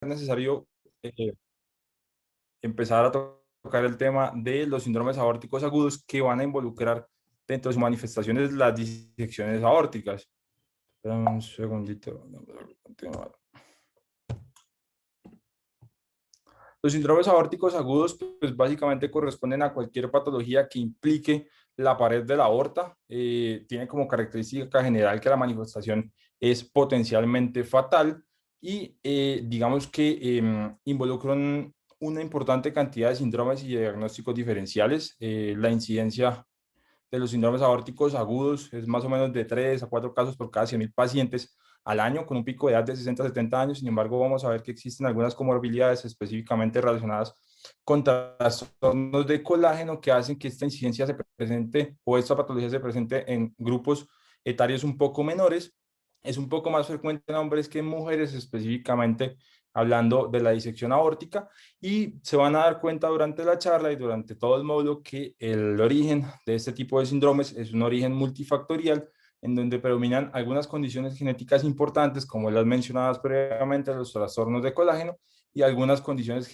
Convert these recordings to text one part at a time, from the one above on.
necesario eh, empezar a tocar el tema de los síndromes aórticos agudos que van a involucrar dentro de sus manifestaciones las disecciones aórticas. Espérame un segundito. Los síndromes aórticos agudos, pues básicamente corresponden a cualquier patología que implique la pared de la aorta. Tiene como característica general que la manifestación es potencialmente fatal y digamos que involucran una importante cantidad de síndromes y diagnósticos diferenciales. La incidencia de los síndromes aórticos agudos es más o menos de 3 a 4 casos por cada 100.000 pacientes al año, con un pico de edad de 60 a 70 años. Sin embargo, vamos a ver que existen algunas comorbilidades específicamente relacionadas con trastornos de colágeno que hacen que esta incidencia se presente o esta patología se presente en grupos etarios un poco menores. Es un poco más frecuente en hombres que en mujeres, específicamente hablando de la disección aórtica, y se van a dar cuenta durante la charla y durante todo el módulo que el origen de este tipo de síndromes es un origen multifactorial en donde predominan algunas condiciones genéticas importantes, como las mencionadas previamente, los trastornos de colágeno, y algunas condiciones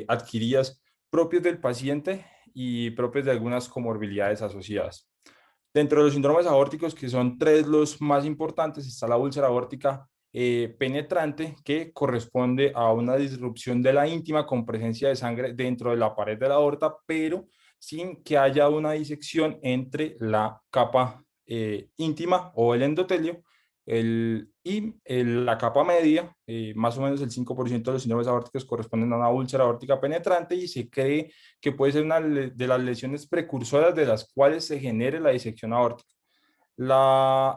adquiridas propias del paciente y propias de algunas comorbilidades asociadas. Dentro de los síndromes aórticos, que son tres los más importantes, está la úlcera aórtica penetrante, que corresponde a una disrupción de la íntima con presencia de sangre dentro de la pared de la aorta, pero sin que haya una disección entre la capa íntima o el endotelio la capa media. Más o menos el 5% de los síndromes aórticos corresponden a una úlcera aórtica penetrante y se cree que puede ser una de las lesiones precursoras de las cuales se genere la disección aórtica.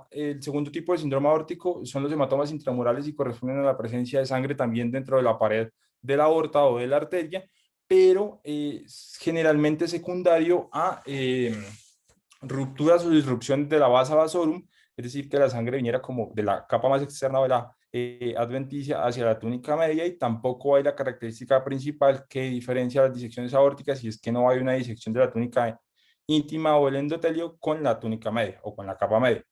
El segundo tipo de síndrome aórtico son los hematomas intramurales y corresponden a la presencia de sangre también dentro de la pared de la aorta o de la arteria, pero generalmente secundario a rupturas o disrupción de la vasa vasorum, es decir, que la sangre viniera como de la capa más externa de la adventicia hacia la túnica media, y tampoco hay la característica principal que diferencia las disecciones aórticas, y es que no hay una disección de la túnica íntima o el endotelio con la túnica media o con la capa media.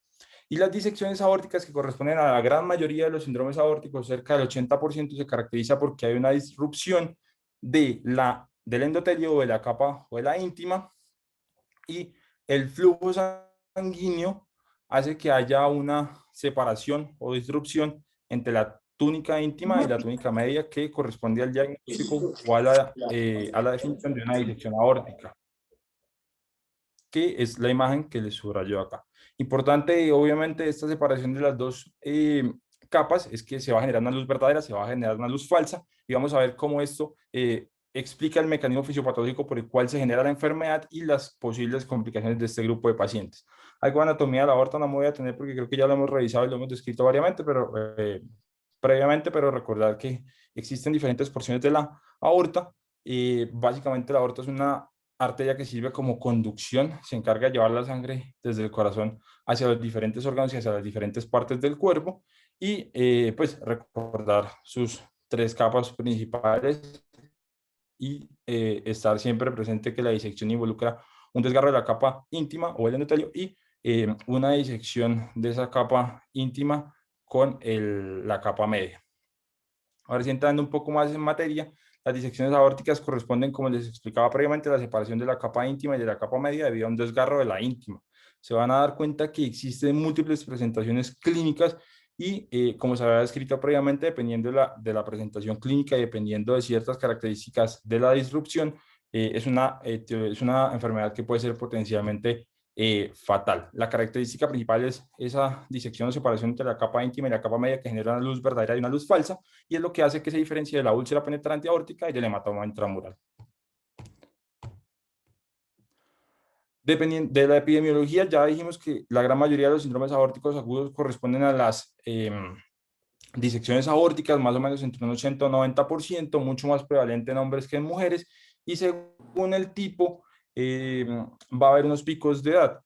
Y las disecciones aórticas, que corresponden a la gran mayoría de los síndromes aórticos, cerca del 80%, se caracteriza porque hay una disrupción del endotelio o de la capa o de la íntima, y el flujo sanguíneo hace que haya una separación o disrupción entre la túnica íntima y la túnica media, que corresponde al diagnóstico o a la definición de una disección aórtica, que es la imagen que les subrayo acá. Importante, obviamente, esta separación de las dos capas es que se va a generar una luz verdadera, se va a generar una luz falsa, y vamos a ver cómo esto explica el mecanismo fisiopatológico por el cual se genera la enfermedad y las posibles complicaciones de este grupo de pacientes. Algo de anatomía de la aorta no me voy a tener porque creo que ya lo hemos revisado y lo hemos descrito previamente, pero recordar que existen diferentes porciones de la aorta. Básicamente la aorta es una arteria que sirve como conducción, se encarga de llevar la sangre desde el corazón hacia los diferentes órganos y hacia las diferentes partes del cuerpo, y pues recordar sus tres capas principales, y estar siempre presente que la disección involucra un desgarro de la capa íntima o el endotelio y una disección de esa capa íntima con la capa media. Ahora sí, entrando un poco más en materia, las disecciones aórticas corresponden, como les explicaba previamente, a la separación de la capa íntima y de la capa media debido a un desgarro de la íntima. Se van a dar cuenta que existen múltiples presentaciones clínicas y, como se había descrito previamente, dependiendo de la presentación clínica y dependiendo de ciertas características de la disrupción, es una enfermedad que puede ser potencialmente fatal. La característica principal es esa disección o separación entre la capa íntima y la capa media, que genera una luz verdadera y una luz falsa, y es lo que hace que se diferencie de la úlcera penetrante aórtica y del hematoma intramural. Dependiendo de la epidemiología, ya dijimos que la gran mayoría de los síndromes aórticos agudos corresponden a las disecciones aórticas, más o menos entre un 80 o 90%, mucho más prevalente en hombres que en mujeres, y según el tipo va a haber unos picos de edad.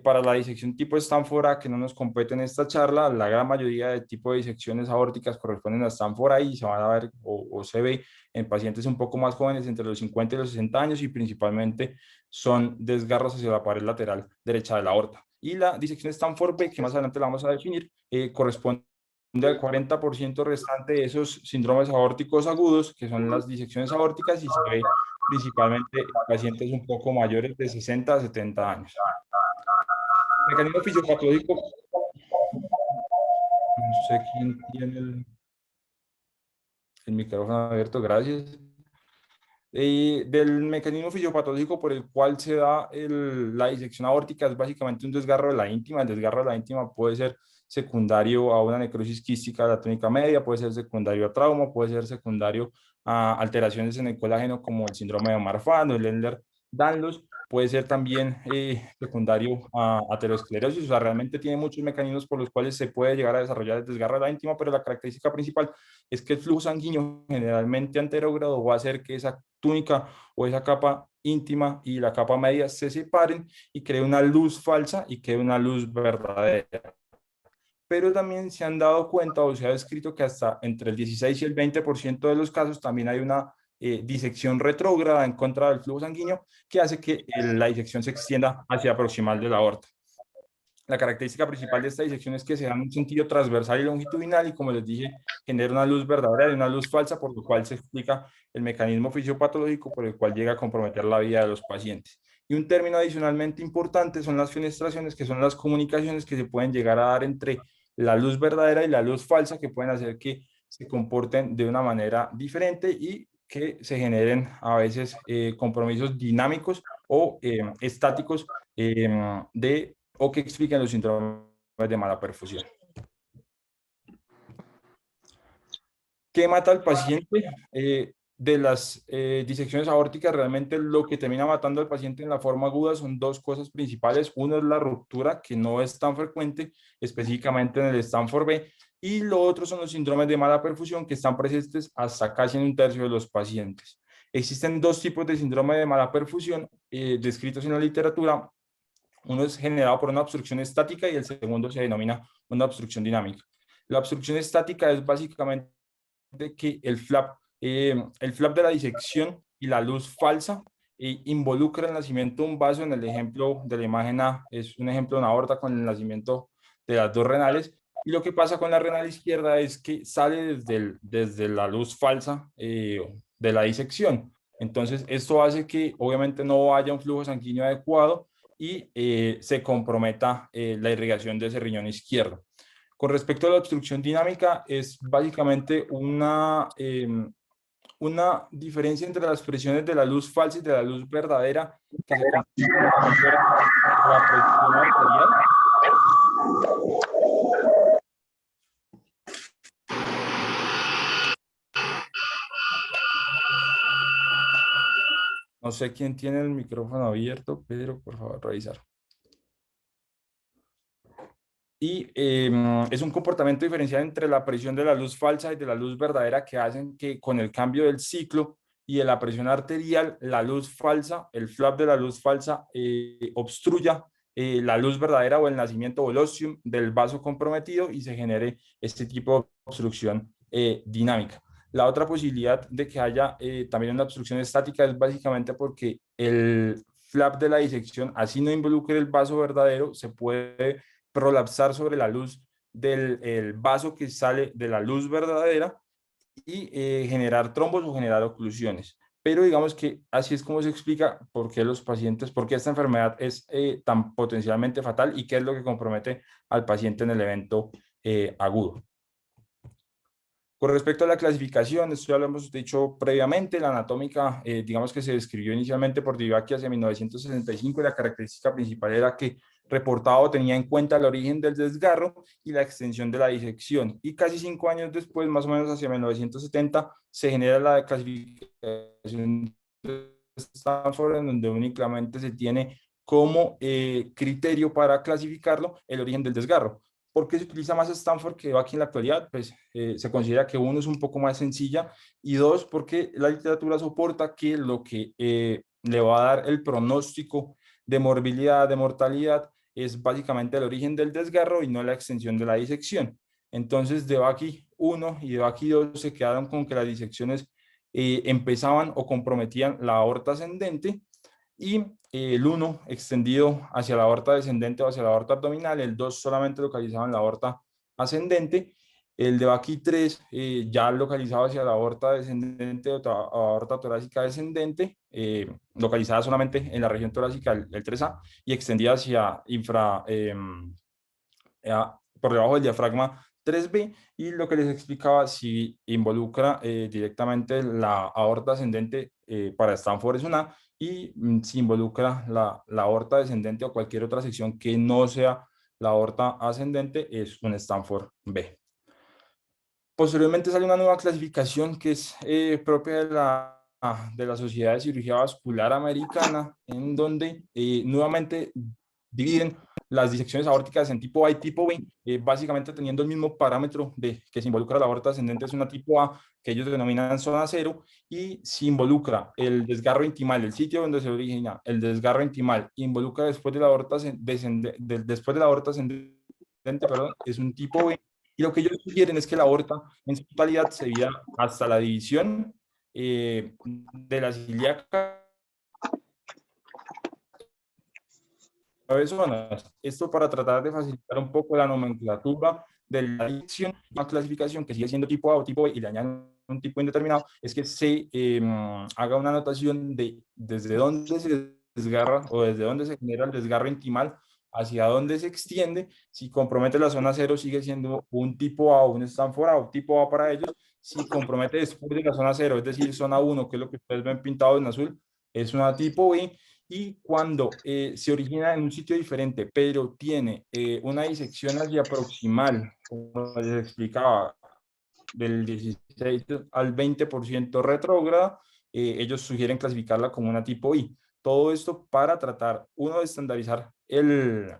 Para la disección tipo Stanford A, que no nos compete en esta charla, la gran mayoría de tipo de disecciones aórticas corresponden a Stanford A y se van a ver o se ve en pacientes un poco más jóvenes, entre los 50 y los 60 años, y principalmente son desgarros hacia la pared lateral derecha de la aorta. Y la disección Stanford B, que más adelante la vamos a definir, corresponde al 40% restante de esos síndromes aórticos agudos, que son las disecciones aórticas, y se ve principalmente en pacientes un poco mayores de 60 a 70 años. Mecanismo fisiopatológico, no sé quién tiene el micrófono abierto, gracias. Del mecanismo fisiopatológico por el cual se da la disección aórtica es básicamente un desgarro de la íntima. El desgarro de la íntima puede ser secundario a una necrosis quística de la túnica media, puede ser secundario a trauma, puede ser secundario a alteraciones en el colágeno como el síndrome de Marfan o el Ehlers-Danlos, puede ser también secundario a aterosclerosis. O sea, realmente tiene muchos mecanismos por los cuales se puede llegar a desarrollar el desgarro de la íntima, pero la característica principal es que el flujo sanguíneo generalmente anterógrado va a hacer que esa túnica o esa capa íntima y la capa media se separen y cree una luz falsa y quede una luz verdadera. Pero también se han dado cuenta o se ha descrito que hasta entre el 16 y el 20% de los casos también hay una disección retrógrada en contra del flujo sanguíneo que hace que la disección se extienda hacia proximal de la aorta. La característica principal de esta disección es que se da en un sentido transversal y longitudinal y, como les dije, genera una luz verdadera y una luz falsa, por lo cual se explica el mecanismo fisiopatológico por el cual llega a comprometer la vida de los pacientes. Y un término adicionalmente importante son las fenestraciones, que son las comunicaciones que se pueden llegar a dar entre la luz verdadera y la luz falsa, que pueden hacer que se comporten de una manera diferente y que se generen a veces compromisos dinámicos o estáticos o que expliquen los síndromes de mala perfusión. ¿Qué mata al paciente? De las disecciones aórticas, realmente lo que termina matando al paciente en la forma aguda son dos cosas principales. Uno es la ruptura, que no es tan frecuente, específicamente en el Stanford B, y lo otro son los síndromes de mala perfusión, que están presentes hasta casi en un tercio de los pacientes. Existen dos tipos de síndrome de mala perfusión descritos en la literatura. Uno es generado por una obstrucción estática y el segundo se denomina una obstrucción dinámica. La obstrucción estática es básicamente que el flap de la disección y la luz falsa involucra el nacimiento de un vaso. En el ejemplo de la imagen A es un ejemplo de una aorta con el nacimiento de las dos renales. Y lo que pasa con la renal izquierda es que sale desde la luz falsa de la disección. Entonces, esto hace que obviamente no haya un flujo sanguíneo adecuado y se comprometa la irrigación de ese riñón izquierdo. Con respecto a la obstrucción dinámica, es básicamente una diferencia entre las presiones de la luz falsa y de la luz verdadera que se complican al mayor la presión arterial. No sé quién tiene el micrófono abierto, pero por favor, revisar. Y es un comportamiento diferencial entre la presión de la luz falsa y de la luz verdadera que hacen que con el cambio del ciclo y de la presión arterial, la luz falsa, el flap de la luz falsa obstruya la luz verdadera o el nacimiento velocium del vaso comprometido y se genere este tipo de obstrucción dinámica. La otra posibilidad de que haya también una obstrucción estática es básicamente porque el flap de la disección, así no involucre el vaso verdadero, se puede prolapsar sobre la luz del vaso que sale de la luz verdadera y generar trombos o generar oclusiones. Pero digamos que así es como se explica por qué los pacientes, por qué esta enfermedad es tan potencialmente fatal y qué es lo que compromete al paciente en el evento agudo. Con respecto a la clasificación, esto ya lo hemos dicho previamente, la anatómica, digamos que se describió inicialmente por Divaki hacia 1965 y la característica principal era que reportado tenía en cuenta el origen del desgarro y la extensión de la disección. Y casi 5 años después, más o menos hacia 1970, se genera la clasificación de Stanford, en donde únicamente se tiene como criterio para clasificarlo el origen del desgarro. ¿Por qué se utiliza más Stanford que aquí en la actualidad? Pues se considera que uno es un poco más sencilla y dos, porque la literatura soporta que lo que le va a dar el pronóstico de morbilidad, de mortalidad, es básicamente el origen del desgarro y no la extensión de la disección. Entonces, de Baki 1 y de Baki 2 se quedaron con que las disecciones empezaban o comprometían la aorta ascendente y el 1 extendido hacia la aorta descendente o hacia la aorta abdominal, el 2 solamente localizado en la aorta ascendente El de Baqui 3, ya localizado hacia la aorta descendente o aorta torácica descendente, localizada solamente en la región torácica, el 3A, y extendida hacia por debajo del diafragma 3B. Y lo que les explicaba, si involucra directamente la aorta ascendente, para Stanford es una, y si involucra la aorta descendente o cualquier otra sección que no sea la aorta ascendente, es un Stanford B. Posteriormente sale una nueva clasificación que es propia de la Sociedad de Cirugía Vascular Americana, en donde nuevamente dividen las disecciones aórticas en tipo A y tipo B, básicamente teniendo el mismo parámetro de que se involucra la aorta ascendente, es una tipo A, que ellos denominan zona cero, y si involucra el desgarro intimal, el sitio donde se origina el desgarro intimal, involucra después de la aorta después de la aorta ascendente, perdón, es un tipo B. Y lo que ellos sugieren es que la aorta en su totalidad se divida hasta la división de la ilíaca zonas. Esto para tratar de facilitar un poco la nomenclatura de la disección. Una clasificación que sigue siendo tipo A o tipo B y le añaden un tipo indeterminado, es que se haga una anotación de desde dónde se desgarra o desde dónde se genera el desgarro intimal hacia dónde se extiende. Si compromete la zona cero, sigue siendo un tipo A o un Stanford A o tipo A para ellos. Si compromete después de la zona cero, es decir, zona 1, que es lo que ustedes ven pintado en azul, es una tipo B. Y cuando se origina en un sitio diferente, pero tiene una disección hacia proximal, como les explicaba, del 16 al 20% retrógrada, ellos sugieren clasificarla como una tipo I. Todo esto para tratar, uno, de estandarizar el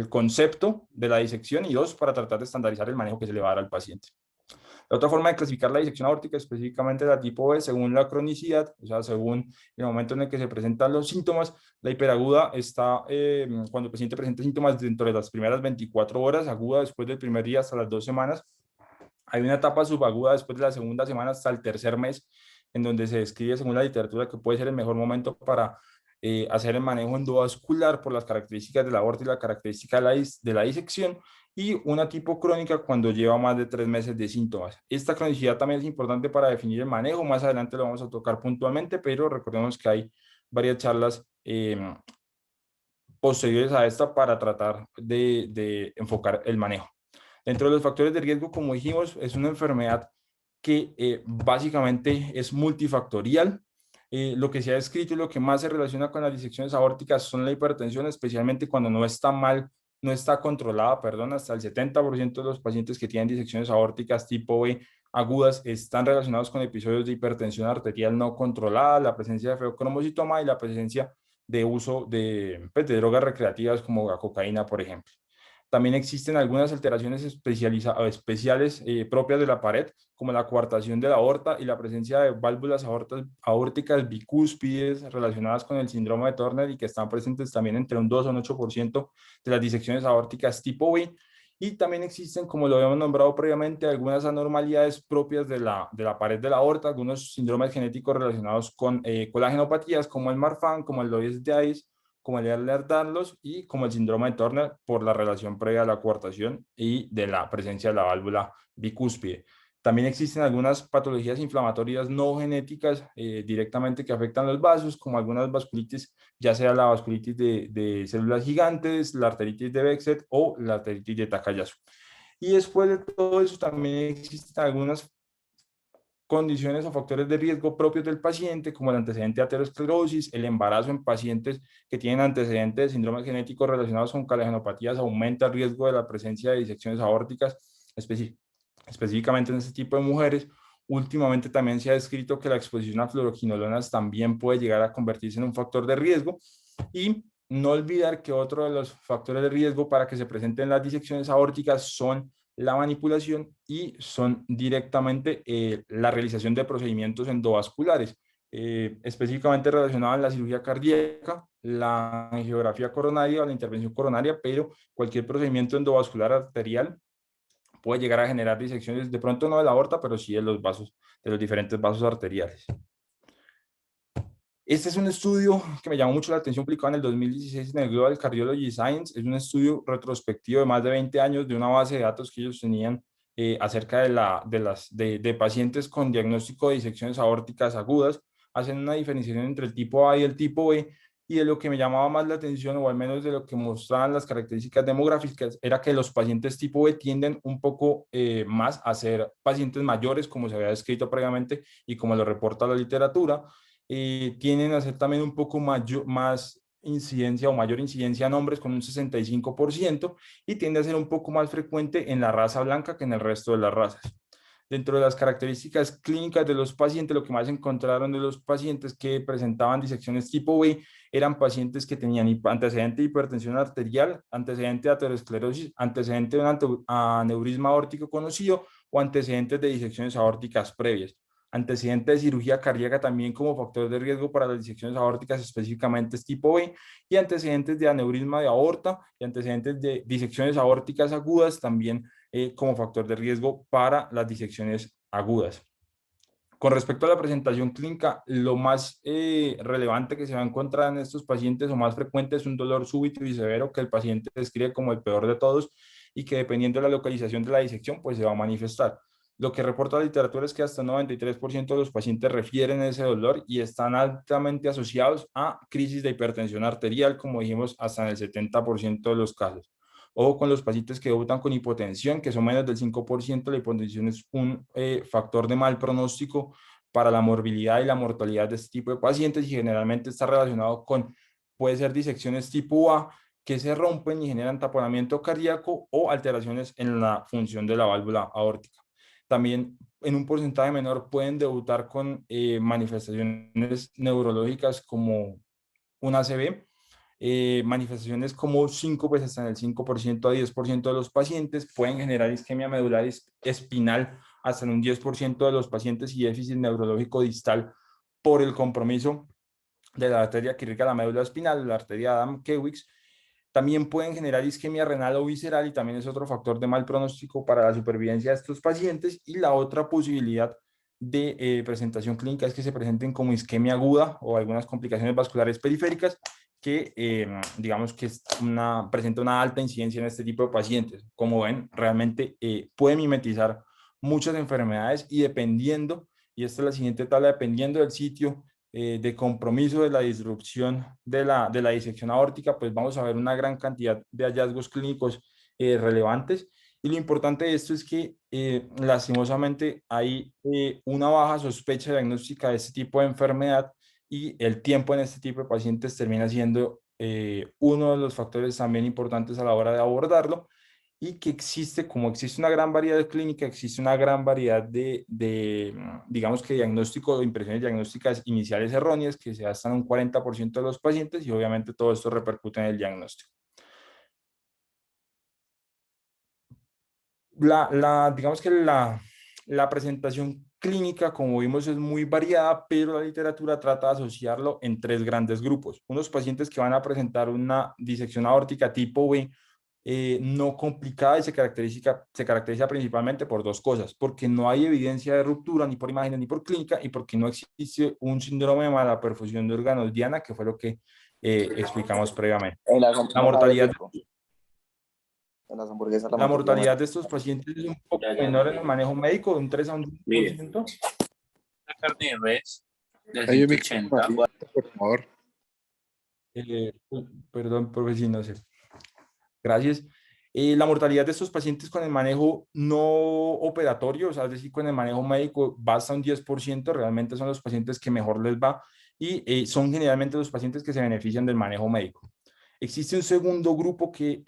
concepto de la disección, y dos, para tratar de estandarizar el manejo que se le va a dar al paciente. La otra forma de clasificar la disección aórtica, específicamente la tipo B, según la cronicidad, o sea, según el momento en el que se presentan los síntomas. La hiperaguda está cuando el paciente presenta síntomas dentro de las primeras 24 horas, aguda después del primer día hasta las 2 semanas. Hay una etapa subaguda después de la segunda semana hasta el tercer mes, en donde se describe, según la literatura, que puede ser el mejor momento para hacer el manejo endovascular por las características de la aorta y la característica de la disección. Y una tipo crónica cuando lleva más de 3 meses de síntomas. Esta cronicidad también es importante para definir el manejo. Más adelante lo vamos a tocar puntualmente, pero recordemos que hay varias charlas posteriores a esta para tratar de enfocar el manejo. Dentro de los factores de riesgo, como dijimos, es una enfermedad que básicamente es multifactorial. Lo que se ha descrito y lo que más se relaciona con las disecciones aórticas son la hipertensión, especialmente cuando no está mal, no está controlada, perdón. Hasta el 70% de los pacientes que tienen disecciones aórticas tipo B agudas están relacionados con episodios de hipertensión arterial no controlada, la presencia de feocromocitoma y la presencia de uso pues, de drogas recreativas como la cocaína, por ejemplo. También existen algunas alteraciones especiales propias de la pared, como la coartación de la aorta y la presencia de válvulas aórticas bicúspides relacionadas con el síndrome de Turner, y que están presentes también entre un 2 o un 8% de las disecciones aórticas tipo B. Y también existen, como lo habíamos nombrado previamente, algunas anormalidades propias de la pared de la aorta, algunos síndromes genéticos relacionados con colagenopatías, como el Marfan, como el Loeys Diaz, como el Ehlers-Danlos y como el síndrome de Turner, por la relación previa a la coartación y de la presencia de la válvula bicúspide. También existen algunas patologías inflamatorias no genéticas directamente que afectan los vasos, como algunas vasculitis, ya sea la vasculitis de células gigantes, la arteritis de Behçet o la arteritis de Takayasu. Y después de todo eso también existen algunas condiciones o factores de riesgo propios del paciente, como el antecedente de aterosclerosis, el embarazo en pacientes que tienen antecedentes de síndromes genéticos relacionados con calagenopatías, aumenta el riesgo de la presencia de disecciones aórticas, específicamente en este tipo de mujeres. Últimamente también se ha descrito que la exposición a fluoroquinolonas también puede llegar a convertirse en un factor de riesgo. Y no olvidar que otro de los factores de riesgo para que se presenten las disecciones aórticas son la manipulación y son directamente la realización de procedimientos endovasculares, específicamente relacionados a la cirugía cardíaca, la angiografía coronaria o la intervención coronaria, pero cualquier procedimiento endovascular arterial puede llegar a generar disecciones, de pronto no de la aorta, pero sí de los vasos, de los diferentes vasos arteriales. Este es un estudio que me llamó mucho la atención, publicado en el 2016 en el Global Cardiology Science. Es un estudio retrospectivo de más de 20 años de una base de datos que ellos tenían acerca de pacientes con diagnóstico de disecciones aórticas agudas, hacen una diferenciación entre el tipo A y el tipo B, y de lo que me llamaba más la atención, o al menos de lo que mostraban las características demográficas, era que los pacientes tipo B tienden un poco más a ser pacientes mayores, como se había descrito previamente y como lo reporta la literatura. Tienden a ser también un poco más incidencia o mayor incidencia en hombres con un 65%, y tiende a ser un poco más frecuente en la raza blanca que en el resto de las razas. Dentro de las características clínicas de los pacientes, lo que más encontraron de los pacientes que presentaban disecciones tipo B eran pacientes que tenían antecedente de hipertensión arterial, antecedente de aterosclerosis, antecedente de un aneurisma aórtico conocido o antecedentes de disecciones aórticas previas. Antecedente de cirugía cardíaca también como factor de riesgo para las disecciones aórticas, específicamente es tipo B, y antecedentes de aneurisma de aorta y antecedentes de disecciones aórticas agudas también como factor de riesgo para las disecciones agudas. Con respecto a la presentación clínica, lo más relevante que se va a encontrar en estos pacientes o más frecuente es un dolor súbito y severo que el paciente describe como el peor de todos y que dependiendo de la localización de la disección, pues se va a manifestar. Lo que reporta la literatura es que hasta el 93% de los pacientes refieren ese dolor y están altamente asociados a crisis de hipertensión arterial, como dijimos, hasta en el 70% de los casos. Ojo con los pacientes que debutan con hipotensión, que son menos del 5%. La hipotensión es un factor de mal pronóstico para la morbilidad y la mortalidad de este tipo de pacientes, y generalmente está relacionado con, puede ser disecciones tipo A, que se rompen y generan taponamiento cardíaco o alteraciones en la función de la válvula aórtica. También en un porcentaje menor pueden debutar con manifestaciones neurológicas como un ACV, manifestaciones como síncopes hasta en el 5% a 10% de los pacientes, pueden generar isquemia medular espinal hasta en un 10% de los pacientes y déficit neurológico distal por el compromiso de la arteria que irriga la médula espinal, la arteria Adam-Kewix. También pueden generar isquemia renal o visceral, y también es otro factor de mal pronóstico para la supervivencia de estos pacientes. Y la otra posibilidad de presentación clínica es que se presenten como isquemia aguda o algunas complicaciones vasculares periféricas que digamos que presenta una alta incidencia en este tipo de pacientes. Como ven, realmente puede mimetizar muchas enfermedades, y dependiendo, y esta es la siguiente tabla, dependiendo del sitio de compromiso de la disrupción de la disección aórtica, pues vamos a ver una gran cantidad de hallazgos clínicos relevantes. Y lo importante de esto es que lastimosamente hay una baja sospecha diagnóstica de este tipo de enfermedad, y el tiempo en este tipo de pacientes termina siendo uno de los factores también importantes a la hora de abordarlo. Y que existe, como existe una gran variedad de clínica, existe una gran variedad digamos que diagnóstico, impresiones diagnósticas iniciales erróneas, que se hasta en un 40% de los pacientes, y obviamente todo esto repercute en el diagnóstico. Digamos que la presentación clínica, como vimos, es muy variada, pero la literatura trata de asociarlo en tres grandes grupos. Unos pacientes que van a presentar una disección aórtica tipo B, no complicada, y se caracteriza principalmente por dos cosas: porque no hay evidencia de ruptura ni por imágenes ni por clínica, y porque no existe un síndrome de mala perfusión de órganos diana, que fue lo que explicamos previamente. En las La hamburguesas sabe mortalidad rico. En las hamburguesas la La mayoría mortalidad muere. de estos pacientes es un poco Ya, ya, menor en mire. el manejo médico, de un 3 a un Mire, 10%. la carne de res de Hay un micrófono 180. abierto, por favor. Perdón, profe, si no sé. Gracias. La mortalidad de estos pacientes con el manejo no operatorio, o sea, es decir, con el manejo médico, va hasta un 10%. Realmente son los pacientes que mejor les va, y son generalmente los pacientes que se benefician del manejo médico. Existe un segundo grupo que,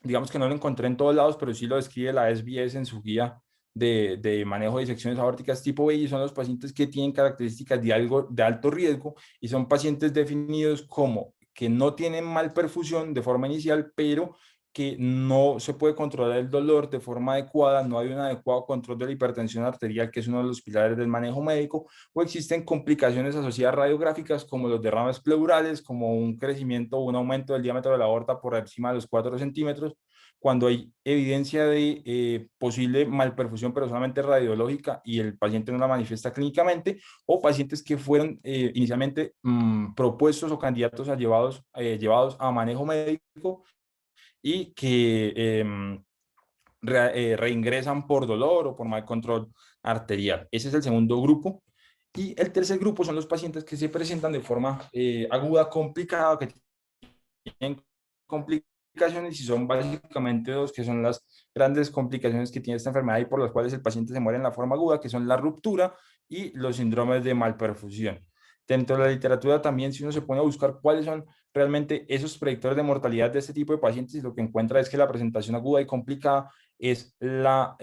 digamos que no lo encontré en todos lados, pero sí lo describe la SBS en su guía de manejo de disecciones aórticas tipo B, y son los pacientes que tienen características de alto riesgo, y son pacientes definidos como que no tienen mal perfusión de forma inicial, pero que no se puede controlar el dolor de forma adecuada, no hay un adecuado control de la hipertensión arterial, que es uno de los pilares del manejo médico, o existen complicaciones asociadas radiográficas como los derrames pleurales, como un crecimiento o un aumento del diámetro de la aorta por encima de los 4 centímetros, cuando hay evidencia de posible malperfusión, pero solamente radiológica, y el paciente no la manifiesta clínicamente, o pacientes que fueron inicialmente propuestos o candidatos a llevados a manejo médico, y que reingresan por dolor o por mal control arterial. Ese es el segundo grupo. Y el tercer grupo son los pacientes que se presentan de forma aguda, complicada, que tienen complicaciones y son básicamente dos, que son las grandes complicaciones que tiene esta enfermedad y por las cuales el paciente se muere en la forma aguda, que son la ruptura y los síndromes de malperfusión. Dentro de la literatura también, si uno se pone a buscar cuáles son realmente esos predictores de mortalidad de este tipo de pacientes, y lo que encuentra es que la presentación aguda y complicada es la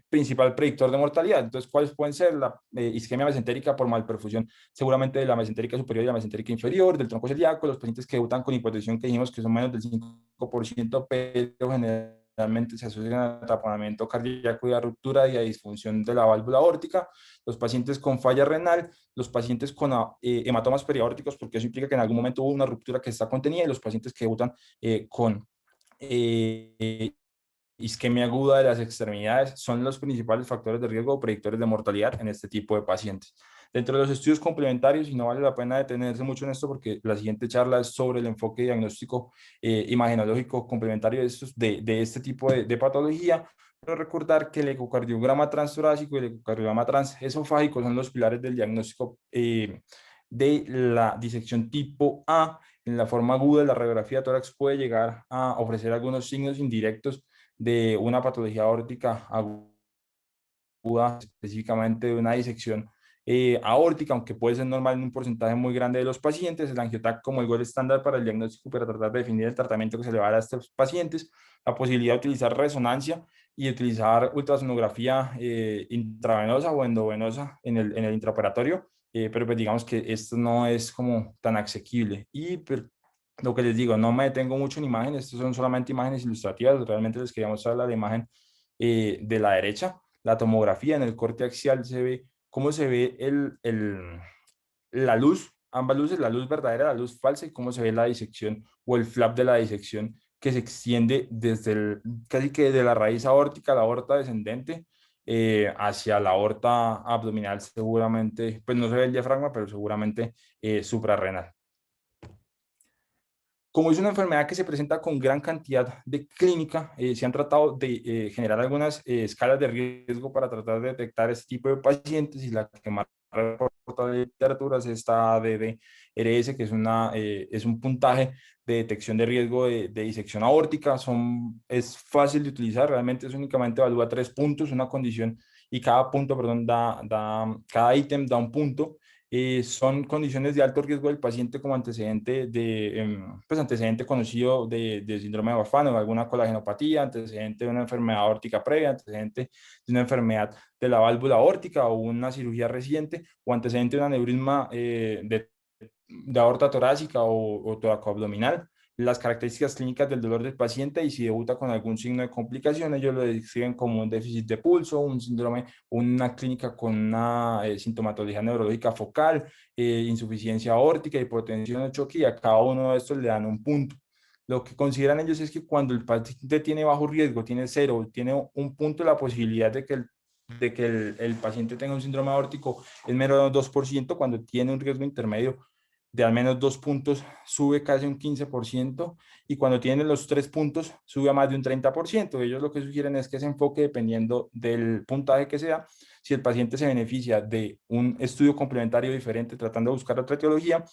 principal predictor de mortalidad. Entonces, ¿cuáles pueden ser? La isquemia mesentérica por malperfusión, seguramente de la mesentérica superior y la mesentérica inferior, del tronco celíaco, los pacientes que debutan con hipotensión que dijimos que son menos del 5%, pero generalmente se asocian a taponamiento cardíaco y a ruptura y a disfunción de la válvula aórtica, los pacientes con falla renal, los pacientes con hematomas periaórticos, porque eso implica que en algún momento hubo una ruptura que está contenida, y los pacientes que debutan con isquemia aguda de las extremidades son los principales factores de riesgo o predictores de mortalidad en este tipo de pacientes. Dentro de los estudios complementarios, y no vale la pena detenerse mucho en esto porque la siguiente charla es sobre el enfoque diagnóstico imagenológico complementario de este tipo de patología, pero recordar que el ecocardiograma transtorácico y el ecocardiograma transesofágico son los pilares del diagnóstico de la disección tipo A. En la forma aguda, la radiografía de tórax puede llegar a ofrecer algunos signos indirectos de una patología aórtica aguda, específicamente de una disección aórtica, aunque puede ser normal en un porcentaje muy grande de los pacientes. El angiotac como el gol estándar para el diagnóstico, para tratar de definir el tratamiento que se le va a dar a estos pacientes. La posibilidad de utilizar resonancia y utilizar ultrasonografía intravenosa o endovenosa en el intraoperatorio, pero pues digamos que esto no es como tan asequible. Y lo que les digo, no me detengo mucho en imágenes, estos son solamente imágenes ilustrativas, realmente les quería mostrar la imagen de la derecha, la tomografía en el corte axial se ve cómo se ve la luz, ambas luces, la luz verdadera, la luz falsa, y cómo se ve la disección o el flap de la disección que se extiende desde casi que de la raíz aórtica, la aorta descendente, hacia la aorta abdominal, seguramente, pues no se ve el diafragma, pero seguramente suprarrenal. Como es una enfermedad que se presenta con gran cantidad de clínica, se han tratado de generar algunas escalas de riesgo para tratar de detectar este tipo de pacientes, y la que más reporta la literatura es esta ADD-RS, que es un puntaje de detección de riesgo de disección aórtica. Es fácil de utilizar, realmente es únicamente evalúa 3 puntos, una condición, y cada punto, perdón, cada ítem da un punto. Son condiciones de alto riesgo del paciente como antecedente pues antecedente conocido de síndrome de Marfan o de alguna colagenopatía, antecedente de una enfermedad aórtica previa, antecedente de una enfermedad de la válvula aórtica o una cirugía reciente, o antecedente de un aneurisma de aorta torácica o toracoabdominal. Las características clínicas del dolor del paciente, y si debuta con algún signo de complicación, ellos lo describen como un déficit de pulso, un síndrome, una clínica con una sintomatología neurológica focal, insuficiencia aórtica, hipotensión o choque, y a cada uno de estos le dan un punto. Lo que consideran ellos es que cuando el paciente tiene bajo riesgo, tiene 0, tiene un punto, la posibilidad de que el paciente tenga un síndrome aórtico es menos de 2%. Cuando tiene un riesgo intermedio de al menos 2 puntos, sube casi un 15%, y cuando tiene los 3 puntos, sube a más de un 30%. Ellos lo que sugieren es que se enfoque, dependiendo del puntaje que sea, si el paciente se beneficia de un estudio complementario diferente, tratando de buscar otra etiología,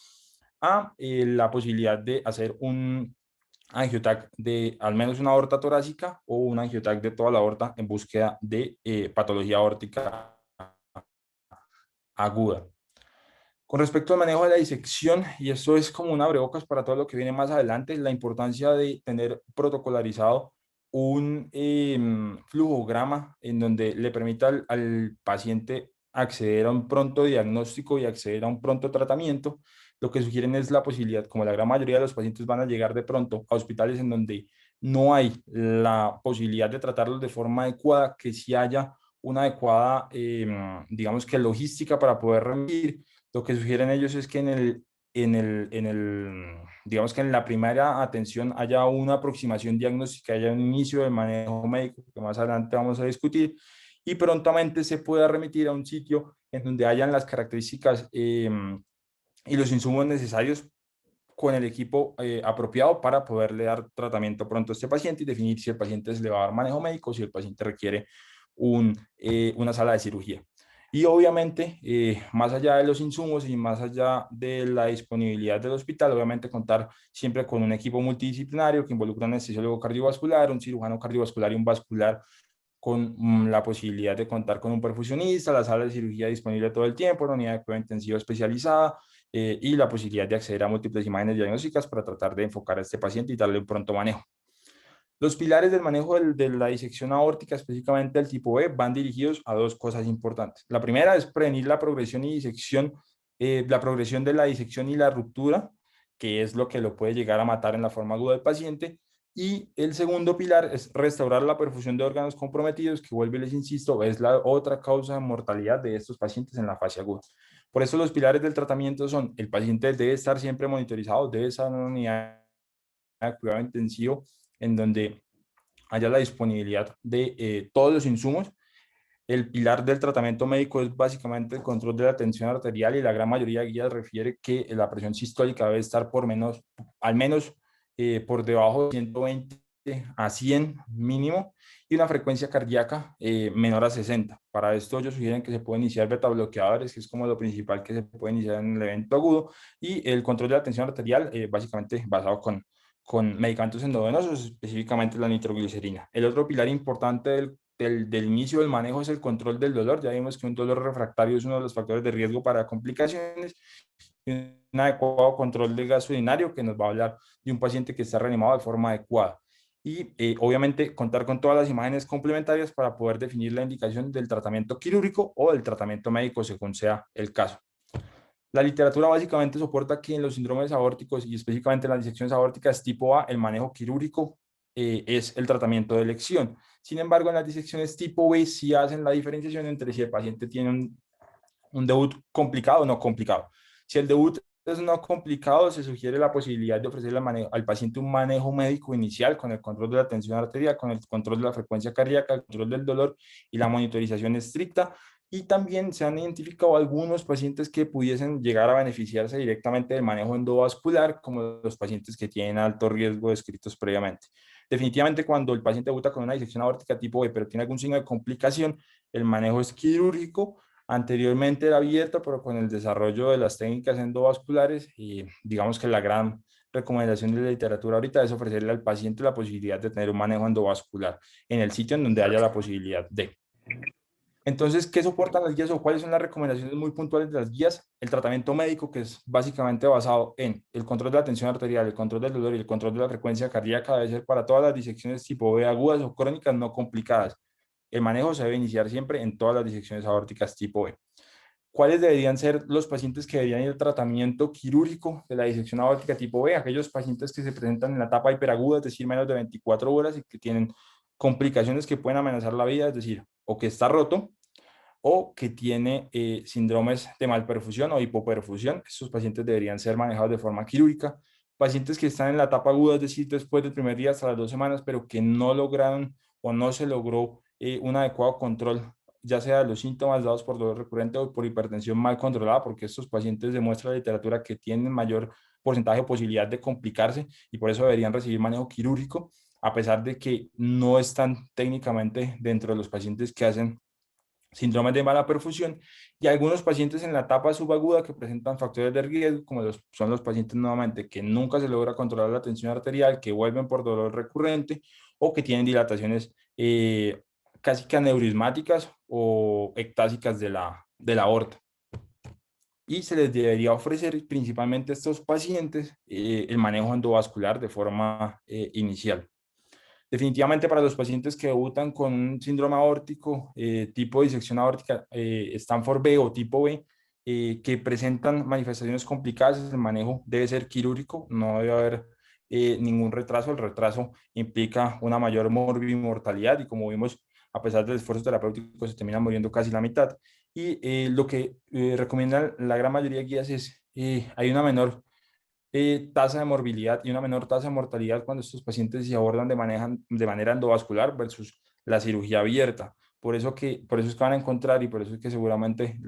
a la posibilidad de hacer un angiotac de al menos una aorta torácica o un angiotac de toda la aorta en búsqueda de patología aórtica aguda. Con respecto al manejo de la disección, y esto es como un abrebocas para todo lo que viene más adelante, la importancia de tener protocolarizado un flujograma en donde le permita al paciente acceder a un pronto diagnóstico y acceder a un pronto tratamiento. Lo que sugieren es la posibilidad, como la gran mayoría de los pacientes van a llegar de pronto a hospitales en donde no hay la posibilidad de tratarlos de forma adecuada, que sí haya una adecuada, digamos que logística para poder remitir. Lo que sugieren ellos es que digamos que en la primera atención haya una aproximación diagnóstica, haya un inicio del manejo médico, que más adelante vamos a discutir, y prontamente se pueda remitir a un sitio en donde hayan las características y los insumos necesarios con el equipo apropiado para poderle dar tratamiento pronto a este paciente y definir si el paciente se le va a dar manejo médico, si el paciente requiere una sala de cirugía. Y obviamente, más allá de los insumos y más allá de la disponibilidad del hospital, obviamente contar siempre con un equipo multidisciplinario que involucra un anestesiólogo cardiovascular, un cirujano cardiovascular y un vascular, con la posibilidad de contar con un perfusionista, la sala de cirugía disponible todo el tiempo, una unidad de cuidado intensivo especializada y la posibilidad de acceder a múltiples imágenes diagnósticas para tratar de enfocar a este paciente y darle un pronto manejo. Los pilares del manejo de la disección aórtica, específicamente del tipo B, van dirigidos a dos cosas importantes. La primera es prevenir la progresión y disección, la progresión de la disección y la ruptura, que es lo que lo puede llegar a matar en la forma aguda del paciente. Y el segundo pilar es restaurar la perfusión de órganos comprometidos, que vuelvo y les insisto, es la otra causa de mortalidad de estos pacientes en la fase aguda. Por eso los pilares del tratamiento son: el paciente debe estar siempre monitorizado, debe estar en una unidad de cuidado intensivo en donde haya la disponibilidad de todos los insumos. El pilar del tratamiento médico es básicamente el control de la tensión arterial y la gran mayoría de guías refiere que la presión sistólica debe estar al menos por debajo de 120 a 100 mínimo y una frecuencia cardíaca menor a 60. Para esto ellos sugieren que se puede iniciar beta bloqueadores, que es como lo principal que se puede iniciar en el evento agudo, y el control de la tensión arterial básicamente basado con medicamentos endovenosos, específicamente la nitroglicerina. El otro pilar importante del inicio del manejo es el control del dolor. Ya vimos que un dolor refractario es uno de los factores de riesgo para complicaciones. Un adecuado control del gasto urinario, que nos va a hablar de un paciente que está reanimado de forma adecuada. Y obviamente contar con todas las imágenes complementarias para poder definir la indicación del tratamiento quirúrgico o del tratamiento médico según sea el caso. La literatura básicamente soporta que en los síndromes aórticos y específicamente en las disecciones aórticas tipo A, el manejo quirúrgico es el tratamiento de elección. Sin embargo, en las disecciones tipo B sí hacen la diferenciación entre si el paciente tiene un debut complicado o no complicado. Si el debut es no complicado, se sugiere la posibilidad de ofrecerle al paciente un manejo médico inicial con el control de la tensión arterial, con el control de la frecuencia cardíaca, el control del dolor y la monitorización estricta. Y también se han identificado algunos pacientes que pudiesen llegar a beneficiarse directamente del manejo endovascular, como los pacientes que tienen alto riesgo descritos previamente. Definitivamente, cuando el paciente debuta con una disección aórtica tipo B, pero tiene algún signo de complicación, el manejo es quirúrgico. Anteriormente era abierto, pero con el desarrollo de las técnicas endovasculares, y digamos que la gran recomendación de la literatura ahorita es ofrecerle al paciente la posibilidad de tener un manejo endovascular en el sitio en donde haya la posibilidad de. Entonces, ¿qué soportan las guías o cuáles son las recomendaciones muy puntuales de las guías? El tratamiento médico, que es básicamente basado en el control de la tensión arterial, el control del dolor y el control de la frecuencia cardíaca, debe ser para todas las disecciones tipo B agudas o crónicas no complicadas. El manejo se debe iniciar siempre en todas las disecciones aórticas tipo B. ¿Cuáles deberían ser los pacientes que deberían ir al tratamiento quirúrgico de la disección aórtica tipo B? Aquellos pacientes que se presentan en la etapa hiperaguda, es decir, menos de 24 horas y que tienen complicaciones que pueden amenazar la vida, es decir, o que está roto o que tiene síndromes de malperfusión o hipoperfusión. Estos pacientes deberían ser manejados de forma quirúrgica. Pacientes que están en la etapa aguda, es decir, después del primer día hasta las 2 semanas, pero que no lograron o no se logró un adecuado control, ya sea de los síntomas dados por dolor recurrente o por hipertensión mal controlada, porque estos pacientes demuestra la literatura que tienen mayor porcentaje de posibilidad de complicarse y por eso deberían recibir manejo quirúrgico, a pesar de que no están técnicamente dentro de los pacientes que hacen síndromes de mala perfusión, y algunos pacientes en la etapa subaguda que presentan factores de riesgo, como son los pacientes nuevamente que nunca se logra controlar la tensión arterial, que vuelven por dolor recurrente o que tienen dilataciones casi que aneurismáticas o ectásicas de la aorta. Y se les debería ofrecer principalmente a estos pacientes el manejo endovascular de forma inicial. Definitivamente para los pacientes que debutan con un síndrome aórtico tipo disección aórtica Stanford B o tipo B, que presentan manifestaciones complicadas, el manejo debe ser quirúrgico, no debe haber ningún retraso. El retraso implica una mayor mortalidad y, como vimos, a pesar del esfuerzo terapéutico, se termina muriendo casi la mitad. Y lo que recomiendan la gran mayoría de guías es hay una menor tasa de morbilidad y una menor tasa de mortalidad cuando estos pacientes se abordan de manera endovascular versus la cirugía abierta. por eso es que van a encontrar y por eso es que seguramente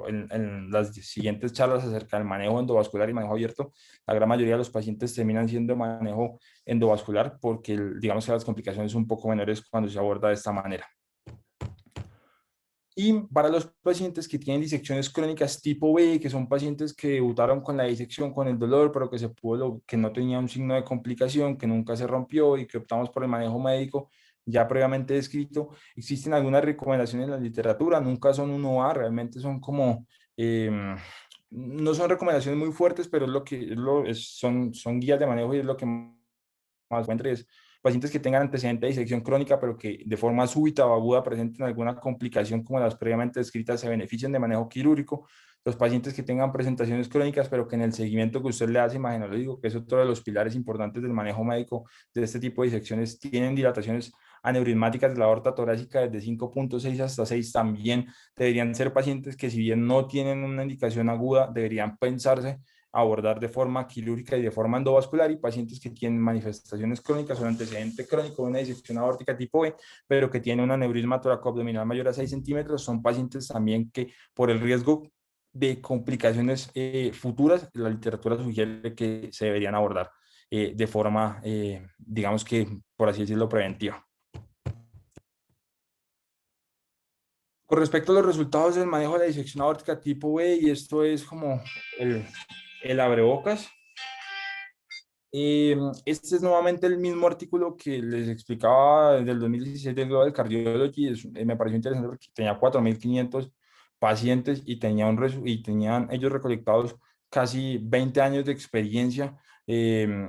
en las siguientes charlas acerca del manejo endovascular y manejo abierto, la gran mayoría de los pacientes terminan siendo manejo endovascular porque digamos que las complicaciones son un poco menores cuando se aborda de esta manera. Y para los pacientes que tienen disecciones crónicas tipo B, que son pacientes que debutaron con la disección, con el dolor, pero que, que no tenía un signo de complicación, que nunca se rompió y que optamos por el manejo médico ya previamente descrito, existen algunas recomendaciones en la literatura, nunca son 1A, realmente son como, no son recomendaciones muy fuertes, pero es lo que son guías de manejo y es lo que más encuentre es pacientes que tengan antecedente de disección crónica, pero que de forma súbita o aguda presenten alguna complicación como las previamente descritas, se benefician de manejo quirúrgico. Los pacientes que tengan presentaciones crónicas, pero que en el seguimiento que usted le hace imagenológico, que es otro de los pilares importantes del manejo médico de este tipo de disecciones, tienen dilataciones aneurismáticas de la aorta torácica desde 5.6 hasta 6, también deberían ser pacientes que, si bien no tienen una indicación aguda, deberían pensarse abordar de forma quirúrgica y de forma endovascular, y pacientes que tienen manifestaciones crónicas o antecedente crónico de una disección aórtica tipo B, pero que tienen un aneurisma toracoabdominal mayor a 6 centímetros, son pacientes también que por el riesgo de complicaciones futuras, la literatura sugiere que se deberían abordar de forma, digamos que, por así decirlo, preventiva. Con respecto a los resultados del manejo de la disección aórtica tipo B, y esto es como el abrebocas, este es nuevamente el mismo artículo que les explicaba del 2016 del Global Cardiology. Me pareció interesante porque tenía 4.500 pacientes y, y tenían ellos recolectados casi 20 años de experiencia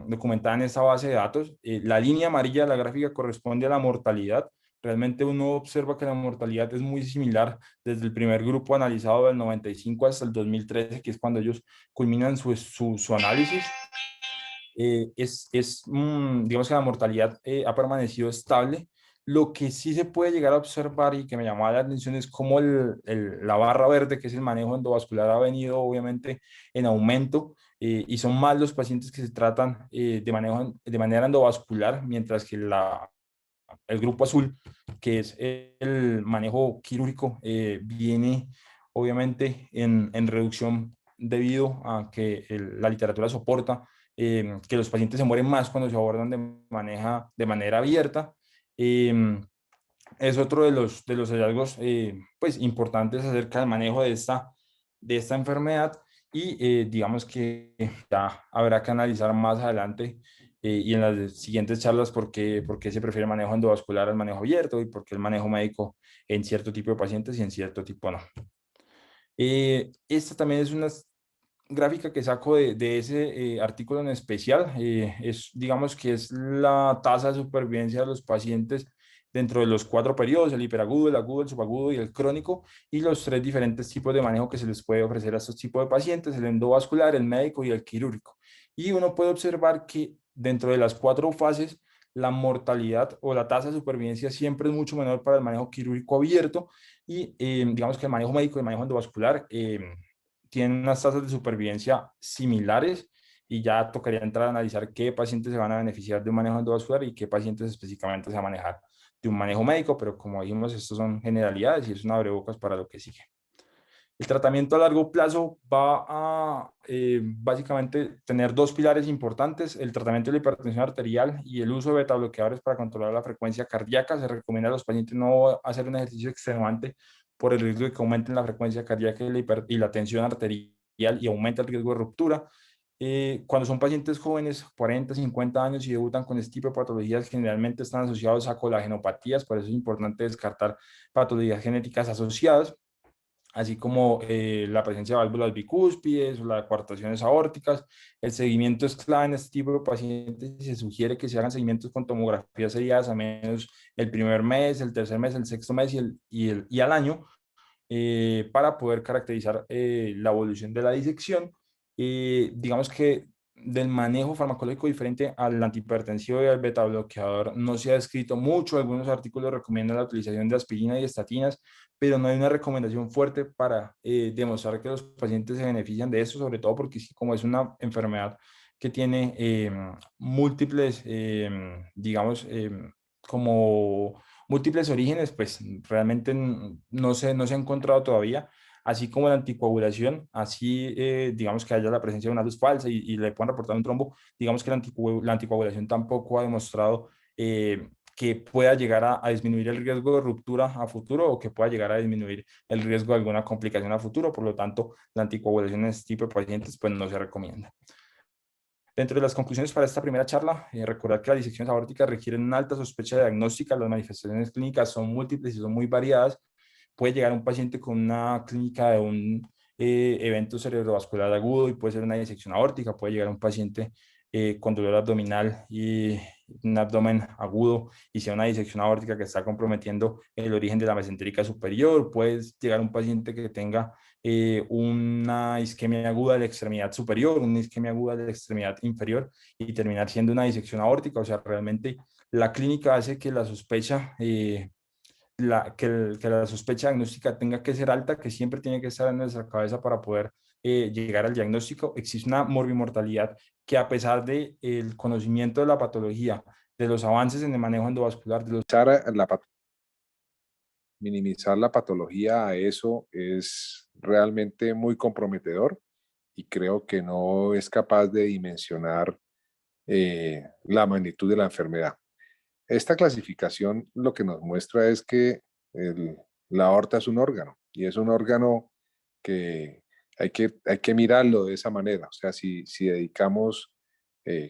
documentada en esta base de datos. La línea amarilla de la gráfica corresponde a la mortalidad. Realmente uno observa que la mortalidad es muy similar desde el primer grupo analizado del 95 hasta el 2013, que es cuando ellos culminan su análisis. Digamos que la mortalidad ha permanecido estable. Lo que sí se puede llegar a observar y que me llamaba la atención es cómo la barra verde, que es el manejo endovascular, ha venido obviamente en aumento, y son más los pacientes que se tratan de manera endovascular, mientras que el grupo azul, que es el manejo quirúrgico, viene obviamente en reducción debido a que la literatura soporta que los pacientes se mueren más cuando se abordan de manera abierta. Es otro de los hallazgos pues, importantes acerca del manejo de esta enfermedad, y digamos que ya habrá que analizar más adelante y en las siguientes charlas por qué se prefiere el manejo endovascular al manejo abierto y por qué el manejo médico en cierto tipo de pacientes y en cierto tipo no. Esta también es una gráfica que saco de ese artículo en especial. Digamos que es la tasa de supervivencia de los pacientes dentro de los 4 periodos: el hiperagudo, el agudo, el subagudo y el crónico, y los 3 diferentes tipos de manejo que se les puede ofrecer a estos tipos de pacientes: el endovascular, el médico y el quirúrgico. Y uno puede observar que dentro de las 4 fases, la mortalidad o la tasa de supervivencia siempre es mucho menor para el manejo quirúrgico abierto, y digamos que el manejo médico y el manejo endovascular tienen unas tasas de supervivencia similares, y ya tocaría entrar a analizar qué pacientes se van a beneficiar de un manejo endovascular y qué pacientes específicamente se van a manejar de un manejo médico, pero como dijimos, estos son generalidades y es una abrebocas para lo que sigue. El tratamiento a largo plazo va a básicamente tener 2 pilares importantes: el tratamiento de la hipertensión arterial y el uso de beta bloqueadores para controlar la frecuencia cardíaca. Se recomienda a los pacientes no hacer un ejercicio extenuante por el riesgo de que aumenten la frecuencia cardíaca y la tensión arterial, y aumenta el riesgo de ruptura. Cuando son pacientes jóvenes, 40, 50 años, y debutan con este tipo de patologías, generalmente están asociados a colagenopatías, por eso es importante descartar patologías genéticas asociadas, así como la presencia de válvulas bicúspides o las coartaciones aórticas. El seguimiento es clave en este tipo de pacientes y se sugiere que se hagan seguimientos con tomografías seriadas a menos el primer mes, el tercer mes, el sexto mes y al año, para poder caracterizar la evolución de la disección. Digamos que del manejo farmacológico diferente al antihipertensivo y al beta bloqueador no se ha escrito mucho. Algunos artículos recomiendan la utilización de aspirina y estatinas, pero no hay una recomendación fuerte para demostrar que los pacientes se benefician de eso, sobre todo porque como es una enfermedad que tiene múltiples, digamos, como múltiples orígenes, pues realmente no se ha encontrado todavía, así como la anticoagulación, así digamos que haya la presencia de una luz falsa y le puedan reportar un trombo, digamos que la anticoagulación tampoco ha demostrado que pueda llegar a disminuir el riesgo de ruptura a futuro o que pueda llegar a disminuir el riesgo de alguna complicación a futuro. Por lo tanto, la anticoagulación en este tipo de pacientes pues no se recomienda. Dentro de las conclusiones para esta primera charla, recordar que las disecciones aórticas requieren una alta sospecha diagnóstica, las manifestaciones clínicas son múltiples y son muy variadas. Puede llegar un paciente con una clínica de un evento cerebrovascular agudo y puede ser una disección aórtica, puede llegar un paciente con dolor abdominal y un abdomen agudo y sea una disección aórtica que está comprometiendo el origen de la mesentérica superior, puede llegar un paciente que tenga una isquemia aguda de la extremidad superior, una isquemia aguda de la extremidad inferior y terminar siendo una disección aórtica. O sea, realmente la clínica hace que la sospecha, que la sospecha diagnóstica tenga que ser alta, que siempre tiene que estar en nuestra cabeza para poder llegar al diagnóstico. Existe una morbimortalidad que a pesar del conocimiento de la patología, de los avances en el manejo endovascular, de los minimizar la patología a eso es realmente muy comprometedor y creo que no es capaz de dimensionar la magnitud de la enfermedad. Esta clasificación lo que nos muestra es que la aorta es un órgano y es un órgano que hay que mirarlo de esa manera. O sea, si dedicamos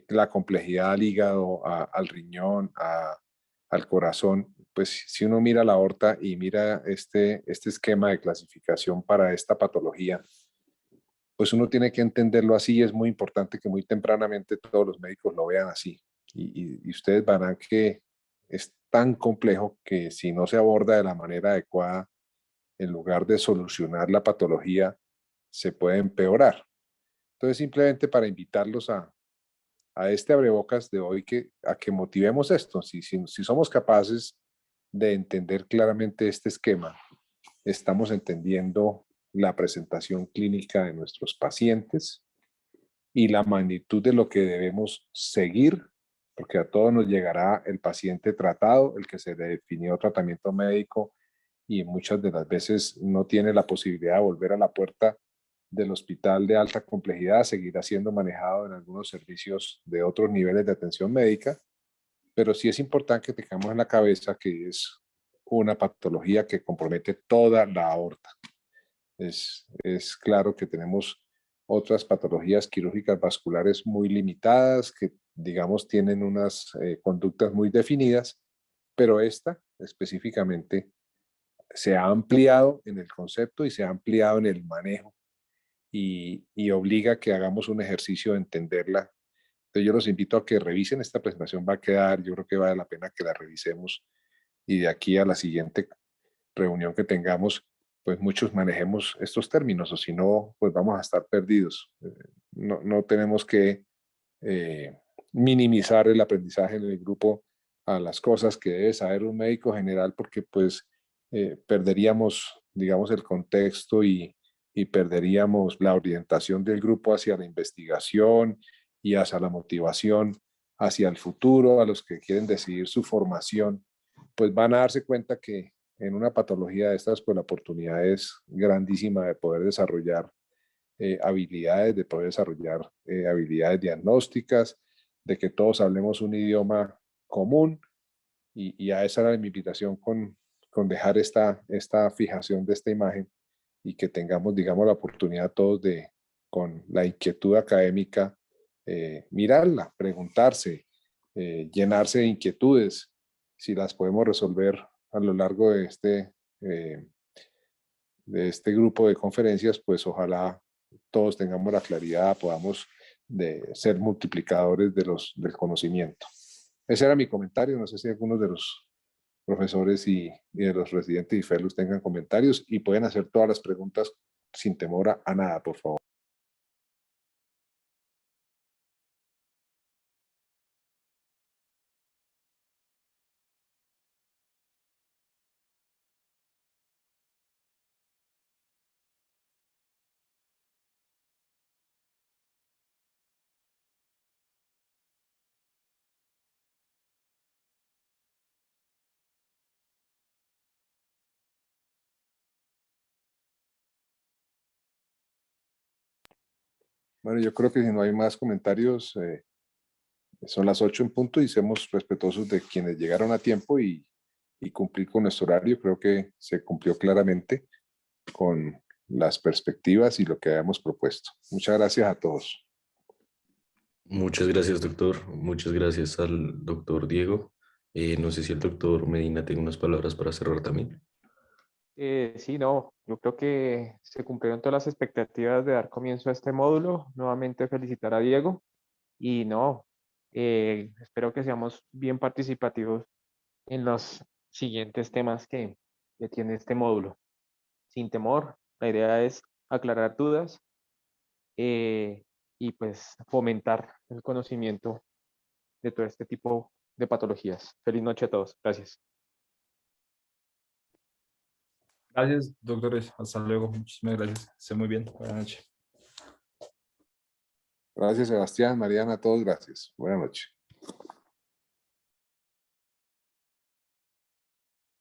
la complejidad al hígado, al riñón, al corazón, pues si uno mira la aorta y mira este esquema de clasificación para esta patología, pues uno tiene que entenderlo así y es muy importante que muy tempranamente todos los médicos lo vean así. Y ustedes verán que es tan complejo que si no se aborda de la manera adecuada, en lugar de solucionar la patología, se puede empeorar. Entonces, simplemente para invitarlos a este abrebocas de hoy, a que motivemos esto. Si somos capaces de entender claramente este esquema, estamos entendiendo la presentación clínica de nuestros pacientes y la magnitud de lo que debemos seguir, porque a todos nos llegará el paciente tratado, el que se le definió tratamiento médico y muchas de las veces no tiene la posibilidad de volver a la puerta del hospital de alta complejidad, seguirá siendo manejado en algunos servicios de otros niveles de atención médica, pero sí es importante que tengamos en la cabeza que es una patología que compromete toda la aorta. Es claro que tenemos otras patologías quirúrgicas vasculares muy limitadas que, digamos, tienen unas conductas muy definidas, pero esta específicamente se ha ampliado en el concepto y se ha ampliado en el manejo y obliga a que hagamos un ejercicio de entenderla. Entonces yo los invito a que revisen esta presentación, va a quedar, yo creo que vale la pena que la revisemos y de aquí a la siguiente reunión que tengamos, pues muchos manejemos estos términos o si no, pues vamos a estar perdidos. No tenemos que eh, minimizar el aprendizaje en el grupo a las cosas que debe saber un médico general porque pues perderíamos, digamos, el contexto y perderíamos la orientación del grupo hacia la investigación y hacia la motivación, hacia el futuro, a los que quieren decidir su formación, pues van a darse cuenta que en una patología de estas, pues la oportunidad es grandísima de poder desarrollar habilidades, de poder desarrollar habilidades diagnósticas, de que todos hablemos un idioma común y a esa era mi invitación con dejar esta fijación de esta imagen y que tengamos, digamos, la oportunidad todos de, con la inquietud académica, mirarla, preguntarse, llenarse de inquietudes, si las podemos resolver a lo largo eh, de este grupo de conferencias, pues ojalá todos tengamos la claridad, podamos ser multiplicadores del conocimiento. Ese era mi comentario, no sé si algunos de los profesores y de los residentes y fellows tengan comentarios y pueden hacer todas las preguntas sin temor a nada, por favor. Bueno, yo creo que si no hay más comentarios, son las 8 en punto y seamos respetuosos de quienes llegaron a tiempo y cumplir con nuestro horario. Creo que se cumplió claramente con las perspectivas y lo que habíamos propuesto. Muchas gracias a todos. Muchas gracias, doctor. Muchas gracias al doctor Diego. No sé si el doctor Medina tiene unas palabras para cerrar también. Sí, no, yo creo que se cumplieron todas las expectativas de dar comienzo a este módulo. Nuevamente felicitar a Diego y no, espero que seamos bien participativos en los siguientes temas que tiene este módulo. Sin temor, la idea es aclarar dudas y pues fomentar el conocimiento de todo este tipo de patologías. Feliz noche a todos. Gracias. Gracias, doctores. Hasta luego. Muchísimas gracias. Esté muy bien. Buenas noches. Gracias, Sebastián, Mariana, a todos gracias. Buenas noches.